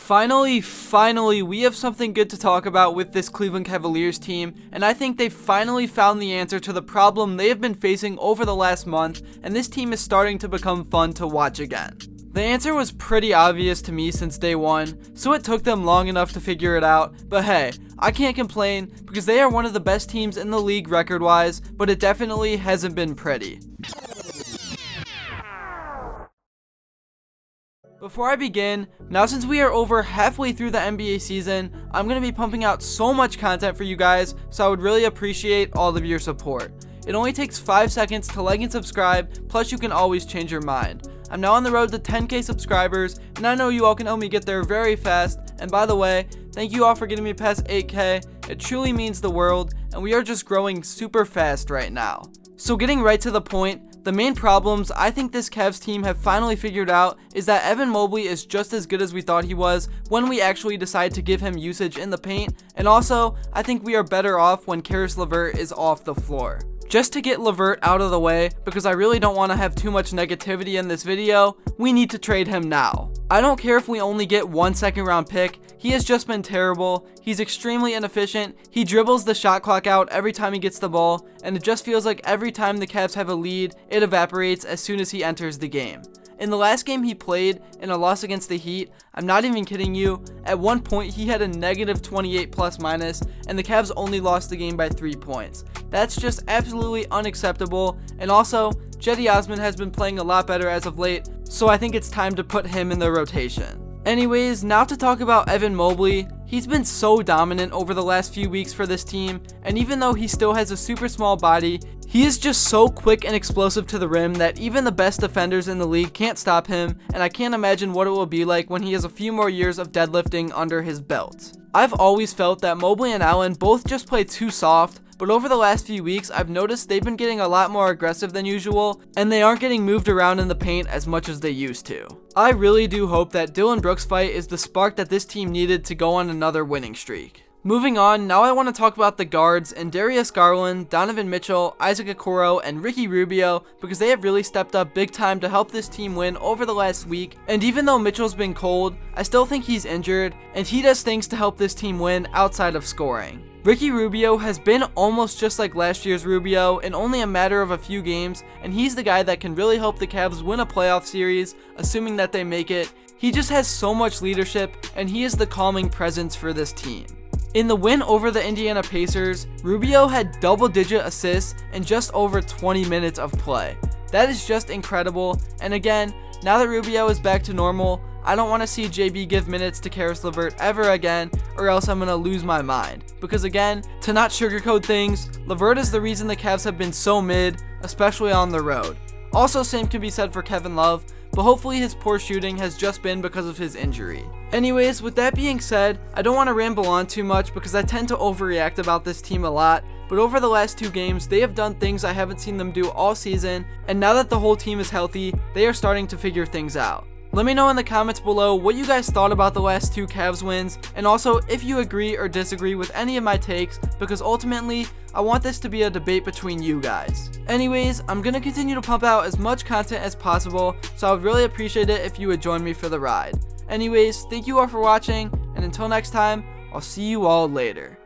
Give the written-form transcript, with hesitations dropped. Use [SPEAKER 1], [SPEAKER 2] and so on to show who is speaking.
[SPEAKER 1] Finally, we have something good to talk about with this Cleveland Cavaliers team, and I think they finally found the answer to the problem they have been facing over the last month, and this team is starting to become fun to watch again. The answer was pretty obvious to me since day one, so it took them long enough to figure it out, but hey, I can't complain because they are one of the best teams in the league record-wise, but it definitely hasn't been pretty. Before I begin, now since we are over halfway through the NBA season, I'm going to be pumping out so much content for you guys, so I would really appreciate all of your support. It only takes 5 seconds to like and subscribe, plus you can always change your mind. I'm now on the road to 10k subscribers, and I know you all can help me get there very fast, and by the way, thank you all for getting me past 8k, it truly means the world, and we are just growing super fast right now. So getting right to the point, the main problems I think this Cavs team have finally figured out is that Evan Mobley is just as good as we thought he was when we actually decide to give him usage in the paint, and also, I think we are better off when Levert is off the floor. Just to get Levert out of the way, because I really don't want to have too much negativity in this video, we need to trade him now. I don't care if we only get 1 second round pick, he has just been terrible, he's extremely inefficient, he dribbles the shot clock out every time he gets the ball, and it just feels like every time the Cavs have a lead, it evaporates as soon as he enters the game. In the last game he played, in a loss against the Heat, I'm not even kidding you, at one point he had a negative 28 plus minus, and the Cavs only lost the game by 3 points. That's just absolutely unacceptable, and also, Cedi Osman has been playing a lot better as of late, so I think it's time to put him in the rotation. Anyways, now to talk about Evan Mobley. He's been so dominant over the last few weeks for this team, and even though he still has a super small body, he is just so quick and explosive to the rim that even the best defenders in the league can't stop him, and I can't imagine what it will be like when he has a few more years of deadlifting under his belt. I've always felt that Mobley and Allen both just play too soft, but over the last few weeks, I've noticed they've been getting a lot more aggressive than usual, and they aren't getting moved around in the paint as much as they used to. I really do hope that Dillon Brooks' fight is the spark that this team needed to go on another winning streak. Moving on, now I want to talk about the guards and Garland, Donovan Mitchell, Isaac Okoro, and Ricky Rubio because they have really stepped up big time to help this team win over the last week, and even though Mitchell's been cold, I still think he's injured, and he does things to help this team win outside of scoring. Ricky Rubio has been almost just like last year's Rubio in only a matter of a few games, and he's the guy that can really help the Cavs win a playoff series, assuming that they make it. He just has so much leadership, and he is the calming presence for this team. In the win over the Indiana Pacers, Rubio had double-digit assists in just over 20 minutes of play. That is just incredible, and again, now that Rubio is back to normal, I don't want to see JB give minutes to Levert ever again, or else I'm going to lose my mind. Because again, to not sugarcoat things, Levert is the reason the Cavs have been so mid, especially on the road. Also, same can be said for Kevin Love, but hopefully his poor shooting has just been because of his injury. Anyways, with that being said, I don't want to ramble on too much because I tend to overreact about this team a lot, but over the last 2 games, they have done things I haven't seen them do all season, and now that the whole team is healthy, they are starting to figure things out. Let me know in the comments below what you guys thought about the last 2 Cavs wins, and also if you agree or disagree with any of my takes, because ultimately, I want this to be a debate between you guys. Anyways, I'm going to continue to pump out as much content as possible, so I would really appreciate it if you would join me for the ride. Anyways, thank you all for watching, and until next time, I'll see you all later.